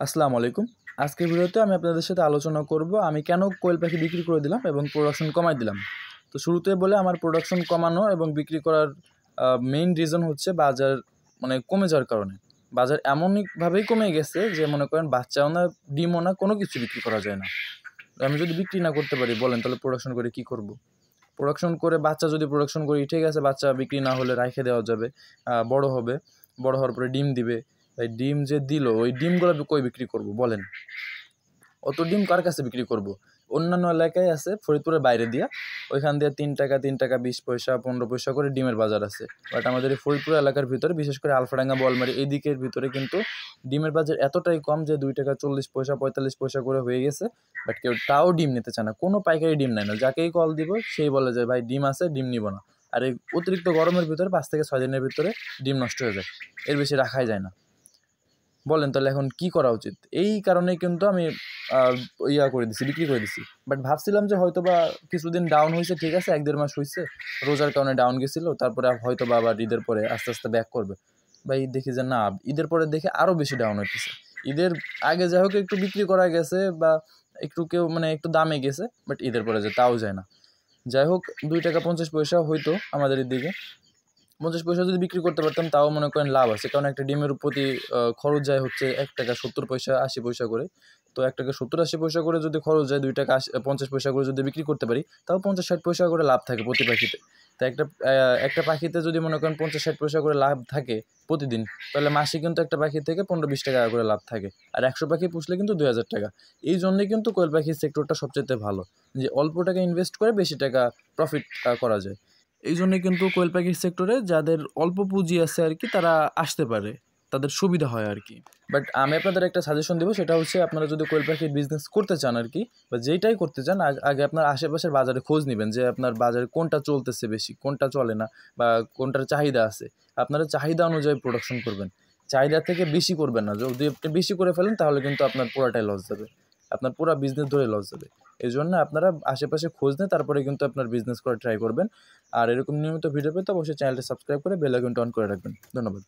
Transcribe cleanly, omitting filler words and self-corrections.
আসসালামু আলাইকুম। আজকের ভিডিওতে আমি আপনাদের সাথে আলোচনা করব আমি কেন কোয়েল পাখি বিক্রি করে দিলাম এবং প্রোডাকশন কমায় দিলাম। তো শুরুতেই বলি আমার প্রোডাকশন কমানো এবং বিক্রি করার মেইন রিজন হচ্ছে বাজার কমে যাওয়ার কারণে। বাজার এমনভাবেই কমে গেছে যে মনে করেন বাচ্চাও না, ডিমও না, কোনো কিছু বিক্রি করা যায় না। আমি যদি বিক্রি না করতে পারি বলেন তাহলে প্রোডাকশন করে কী করব? প্রোডাকশন করে বাচ্চা যদি প্রোডাকশন করি ঠিক আছে, বাচ্চা বিক্রি না হলে রাইখে দেওয়া যাবে, বড় হবে, বড় হওয়ার পরে ডিম দিবে। এই ডিম যে দিল ওই ডিমগুলো কই বিক্রি করব বলেন? অত ডিম কার কাছে বিক্রি করব? অন্যান্য এলাকায় আছে ফরিদপুরের বাইরে দিয়া, ওইখান দিয়ে 3 টাকা 3 টাকা 20 পয়সা 15 পয়সা করে ডিমের বাজার আছে। বাট আমাদের এই ফরিদপুর এলাকার ভিতরে বিশেষ করে আলফাডাঙ্গা, বোয়ালমারী এই দিকের ভিতরে কিন্তু ডিমের বাজার এতটাই কম যে 2 টাকা 40 পয়সা 45 পয়সা করে হয়ে গেছে। বাট কেউ তাও ডিম নিতে চায় না, কোনো পাইকারি ডিম নেয় না। যাকেই কল দিব সেই বলে যে ভাই ডিম আছে, ডিম নিব না। আর এই অতিরিক্ত গরমের ভিতরে 5 থেকে 6 দিনের ভিতরে ডিম নষ্ট হয়ে যায়, এর বেশি রাখাই যায় না। বলেন তাহলে এখন কি করা উচিত? এই কারণেই কিন্তু আমি বিক্রি করে দিছি। বাট ভাবছিলাম যে হয়তো বা কিছুদিন ডাউন হয়েছে, ঠিক আছে 1-1.5 মাস হয়েছে, রোজার কারণে ডাউন গেছিলো, তারপরে হয়তো বা আবার ঈদের পরে আস্তে আস্তে ব্যাক করবে। বা দেখি যে না, ঈদের পরে দেখে আরও বেশি ডাউন হইতেছে। ঈদের আগে যাই হোক একটু বিক্রি করা গেছে বা একটু কেউ একটু দামে গেছে, বাট ঈদের পরে যে তাও যায় না। যাই হোক 2 টাকা 50 পয়সা হইতো আমাদের এদিকে। 50 পয়সা যদি বিক্রি করতে পারতাম তাও মনে করেন লাভ আছে, কারণ একটা ডিমের প্রতি খরচ যায় হচ্ছে 1 টাকা 70 পয়সা 80 পয়সা করে। তো 1 টাকা 70-80 পয়সা করে যদি খরচ যায়, 2 টাকা 50 পয়সা করে যদি বিক্রি করতে পারি, তাও 50-60 পয়সা করে লাভ থাকে প্রতি পাখিতে। তো একটা পাখিতে যদি মনে করেন 50-60 পয়সা করে লাভ থাকে প্রতিদিন, তাহলে মাসে কিন্তু একটা পাখি থেকে 15-20 টাকা করে লাভ থাকে। আর 100 পাখি পুষলে কিন্তু 2000 টাকা। এই জন্যই কিন্তু কোয়েল পাখির সেক্টরটা সবচেয়ে ভালো, যে অল্প টাকা ইনভেস্ট করে বেশি টাকা প্রফিট করা যায়। এই জন্যই কিন্তু কোয়েল পাখির সেক্টরে যাদের অল্প পুঁজি আছে আর কি, তারা আসতে পারে, তাদের সুবিধা হয় আর কি। বাট আমি আপনাদের একটা সাজেশন দেবো, সেটা হচ্ছে আপনারা যদি কোয়েল পাখির বিজনেস করতে চান আর কি, বা যেইটাই করতে চান, আগে আপনার আশেপাশের বাজারে খোঁজ নেবেন যে আপনার বাজারে কোনটা চলতেছে বেশি, কোনটা চলে না, বা কোনটার চাহিদা আছে। আপনারা চাহিদা অনুযায়ী প্রোডাকশন করবেন, চাহিদা থেকে বেশি করবেন না। যদি আপনি বেশি করে ফেলেন তাহলে কিন্তু আপনার পুরাটাই লস যাবে, আপনার পুরো বিজনেস ধরে লস যাবে। এই জন্য আপনারা আশেপাশে খোঁজ নেন, তারপরে কিন্তু আপনার বিজনেস করা ট্রাই করবেন। আর এরকম নিয়মিত ভিডিও পেতে অবশ্যই চ্যানেলটি সাবস্ক্রাইব করে বেল আইকনটা অন করে রাখবেন। ধন্যবাদ।